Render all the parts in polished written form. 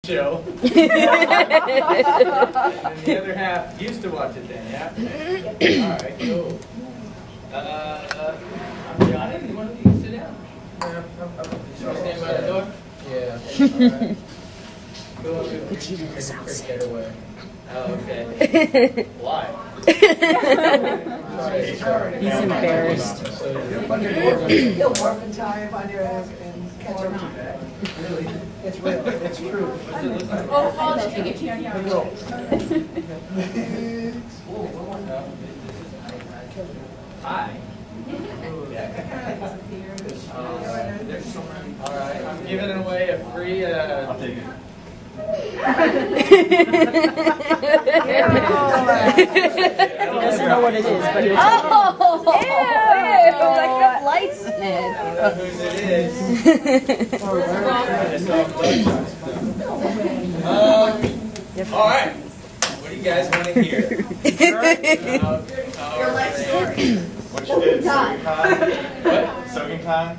show. And the other half used to watch it then, yeah? Alright, cool. I'm Johnny. You want to sit down? Yeah, I'm stand by the door? Yeah. Alright. Cool. But you do this house. Get away. Oh, okay. Why? He's embarrassed. He'll warp in time on your ass and catch him. Really, it's real. It's true. Oh, I'll take it to you. Hi. Alright, I'm giving away a free I'll take it. He doesn't know what it is, but he'll take it. Like the lights in it. whose it is. Alright. What do you guys want to hear? Your life story. What you did, SoganCon? What? SoganCon?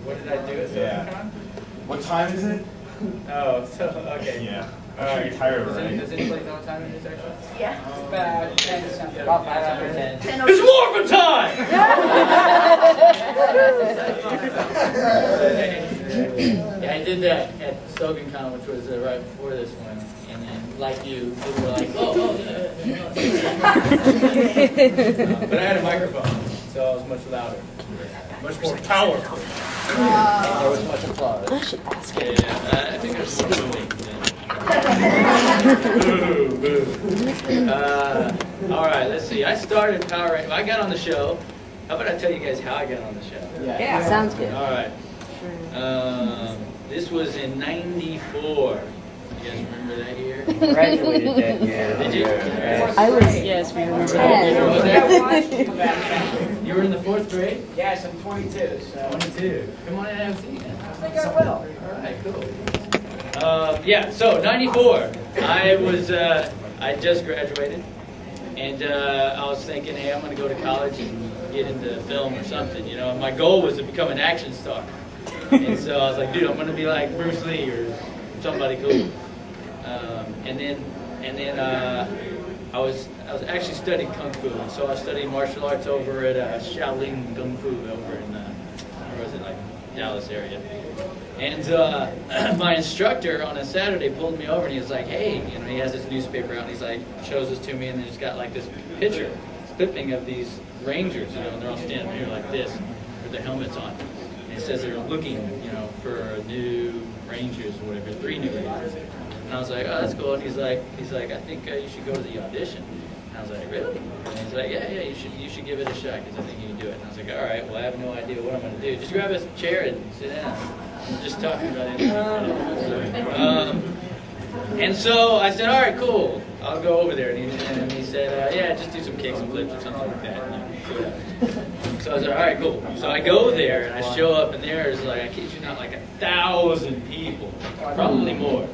What did I do at Yeah. SoganCon? What time is it? Oh, so, okay. Yeah. I'm sure you're tired already. Does anybody know what time it is actually? Yeah. About 10 something. About 5 after 10. It's morphin' time! Yeah, I did that at SoganCon, which was right before this one. And then, like you, people were like, oh, yeah. But I had a microphone, so I was much louder. Much more powerful. And there was much applause. I should ask him. Yeah, I think there's more booing. Boo, boo. All right, let's see. I started Power Rangers. I got on the show. How about I tell you guys how I got on the show? Yeah, sounds good. All right. This was in '94. You guys remember that year? Graduated that year. Did you? I was, yes, we remember that. You were there? You were in the 4th grade? Yes, I'm 22, so 22. Come on in and have a seat. I think I will. All right, cool. Yeah, so '94. I was, I just graduated, and I was thinking, hey, I'm going to go to college and get into film or something, you know. And my goal was to become an action star. And so I was like, dude, I'm going to be like Bruce Lee or somebody cool. And then I was actually studying Kung Fu, and so I studied martial arts over at Shaolin Kung Fu over in, where was it, like Dallas area. And my instructor on a Saturday pulled me over and he was like, hey, you know, he has this newspaper out and he's like, shows this to me, and then he's got like this picture, clipping of these Rangers, you know, and they're all standing here like this with their helmets on. And it says they're looking, you know, for new Rangers or whatever, 3 new Rangers. And I was like, oh, that's cool. And he's like, I think you should go to the audition. And I was like, really? And he's like, yeah, you should give it a shot because I think you can do it. And I was like, all right, well, I have no idea what I'm going to do. Just grab a chair and sit down. I'm just talking about it. And so I said, all right, cool. I'll go over there. And he said, yeah, just do some kicks and flips or something like that. So I was like, all right, cool. So I go there and I show up, and there's like, I kid you not, like 1,000 people, probably more.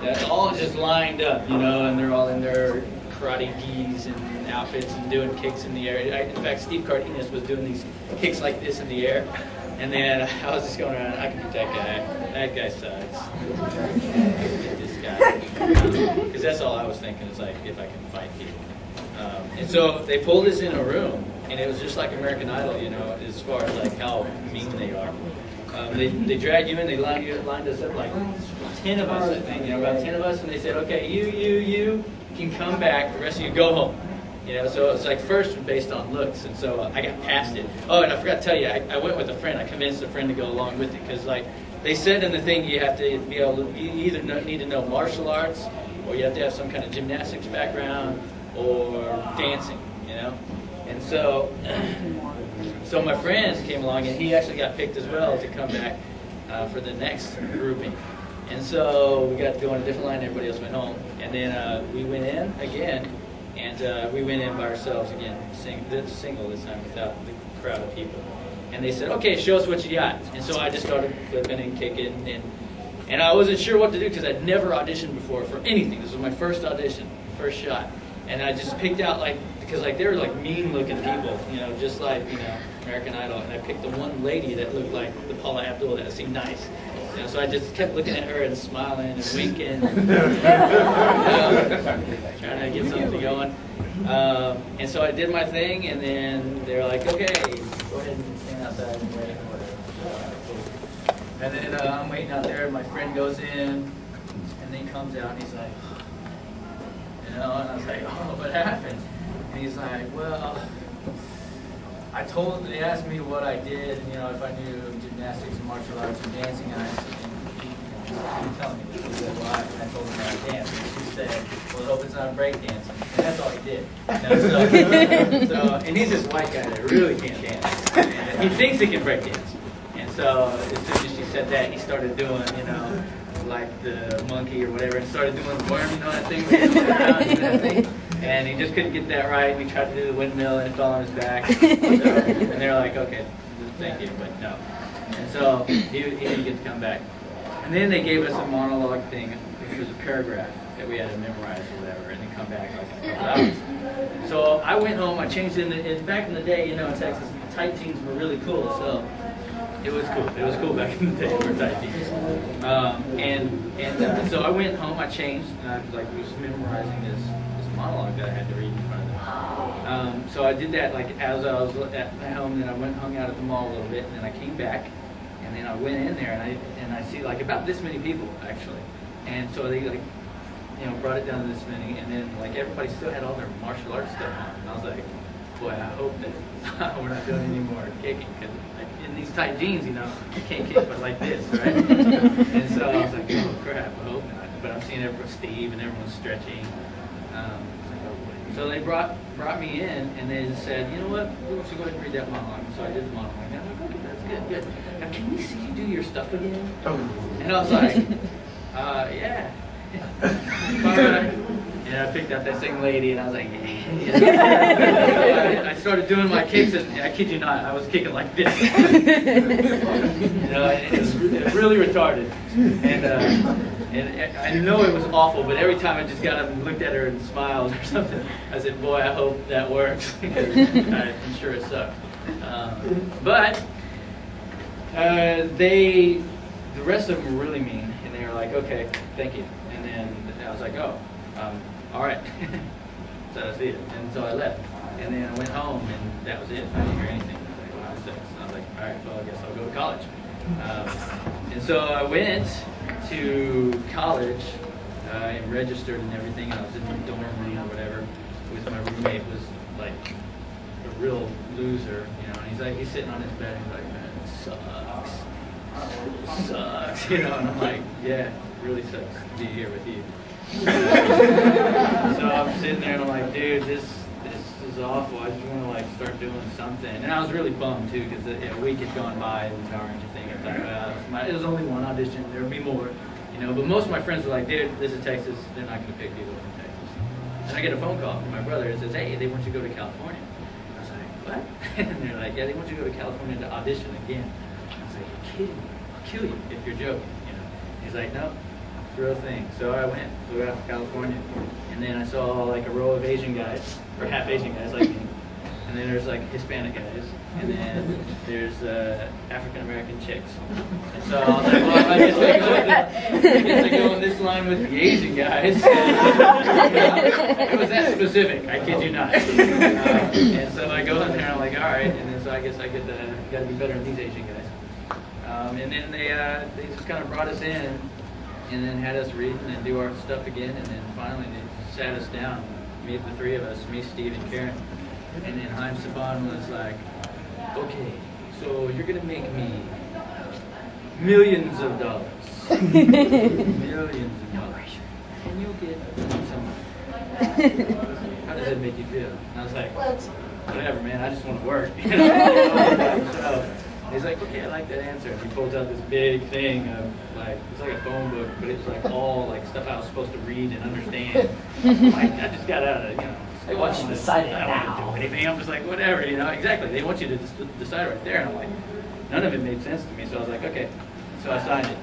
That's all just lined up, you know, and they're all in their karate gis and outfits and doing kicks in the air. In fact, Steve Cardenas was doing these kicks like this in the air. And then I was just going around, I can beat that guy. That guy sucks. Get this guy. Because that's all I was thinking, is like, if I can fight people. And so they pulled us in a room, and it was just like American Idol, you know, as far as like how mean they are. They dragged you in, they lined us up like 10 of us, I think, you know, about 10 of us, and they said, okay, you can come back, the rest of you go home. You know, so it's like first based on looks, and so I got past it. Oh, and I forgot to tell you, I went with a friend. I convinced a friend to go along with it because, like, they said in the thing, you have to be able to, you either need to know martial arts, or you have to have some kind of gymnastics background, or dancing. You know, and so my friends came along, and he actually got picked as well to come back for the next grouping. And so we got to go on a different line. Everybody else went home, and then we went in again. And we went in by ourselves again, single this time, without the crowd of people. And they said, okay, show us what you got. And so I just started flipping and kicking. And I wasn't sure what to do because I'd never auditioned before for anything. This was my first audition, first shot. And I just picked out, like, because like they were like mean-looking people, you know, just like, you know, American Idol. And I picked the one lady that looked like the Paula Abdul that seemed nice. You know, so I just kept looking at her and smiling and winking, trying to get something going. And so I did my thing, and then they were like, okay, go ahead and stand outside and wait. And then I'm waiting out there, and my friend goes in, and then he comes out, and he's like, you know, and I was like, oh, what happened? And he's like, well, they asked me what I did, and, you know, if I knew gymnastics and martial arts and dancing, and he didn't tell me. He said, well, I told him that I dance. And she said, well, I hope it's not break dancing. And that's all he did. And he's this white guy that really can't dance. And he thinks he can break dance. And so as soon as she said that, he started doing, you know, like the monkey or whatever, and started doing the worm, you know that thing? Where you go around and that thing? And he just couldn't get that right, and he tried to do the windmill, and it fell on his back. And they were like, okay, thank you, but no. And so he didn't get to come back. And then they gave us a monologue thing, which was a paragraph that we had to memorize or whatever, and then come back like in a couple hours. So I went home, I changed it, back in the day, you know, in Texas, tight jeans were really cool, so it was cool. It was cool back in the day for tight jeans. So I went home, I changed, and I was like, was memorizing this monologue that I had to read in front of them. So I did that like as I was at home, and then I went and hung out at the mall a little bit, and then I came back, and then I went in there, and I see like about this many people actually, and so they like, you know, brought it down to this many, and then like everybody still had all their martial arts stuff on, and I was like, boy, I hope that we're not doing any more kicking, because like, in these tight jeans, you know, you can't kick but like this, right? And so I was like, oh crap, I hope not. But I'm seeing everyone, Steve, and everyone's stretching. So they brought me in, and they said, you know what, why don't you go ahead and read that monologue? So I did the monologue, and I'm like, okay, that's good. Now can we see you do your stuff again? And I was like, yeah. All right. And I picked out that same lady, and I was like, yeah. I started doing my kicks, and I kid you not, I was kicking like this. You know, it was really retarded. And I know it was awful, but every time I just got up and looked at her and smiled or something, I said, boy, I hope that works. I'm sure it sucked. But the rest of them were really mean, and they were like, okay, thank you. And then I was like, oh, all right. So that's it. And so I left. And then I went home, and that was it. I didn't hear anything. And I was like, all right, well, I guess I'll go to college. And so I went to college and registered and everything. And I was in my dorm room or whatever with my roommate, was like a real loser, you know. And he's sitting on his bed, and he's like, man, it sucks, you know. And I'm like, yeah, it really sucks to be here with you. So I'm sitting there, and I'm like, dude, this is awful. I just want to like start doing something. And I was really bummed too, because a week had gone by and the Power Ranger thing. I was like, well, it was only one audition. There would be more, you know. But most of my friends were like, dude, this is Texas. They're not going to pick people from Texas. And I get a phone call from my brother that says, hey, they want you to go to California. I was like, what? And they're like, yeah, they want you to go to California to audition again. I was like, you're kidding me. I'll kill you if you're joking, you know. He's like, no. Real thing. So I went, flew out to California, and then I saw like a row of Asian guys, or half Asian guys like me, and then there's like Hispanic guys, and then there's African American chicks. And so I was like, well, I guess I go in this line with the Asian guys. It was that specific, I kid you not. And so I go in there, and I'm like, all right, and then so I guess I got to be better than these Asian guys. And then they just kind of brought us in, and then had us read and then do our stuff again, and then finally they sat us down, the three of us, me, Steve, and Karen. And then Haim Saban was like, okay, so you're going to make me millions of dollars. Millions of dollars. And you'll get some. How does that make you feel? And I was like, whatever, man, I just want to work. You know? So, he's like, okay, I like that answer. And he pulls out this big thing of like, it's like a phone book, but it's like all like stuff I was supposed to read and understand. Like, I just got out of, you know. They want you to decide it I don't want to do anything. I'm just like, whatever, you know. Exactly. They want you to decide right there. And I'm like, none of it made sense to me. So I was like, okay. So I signed it.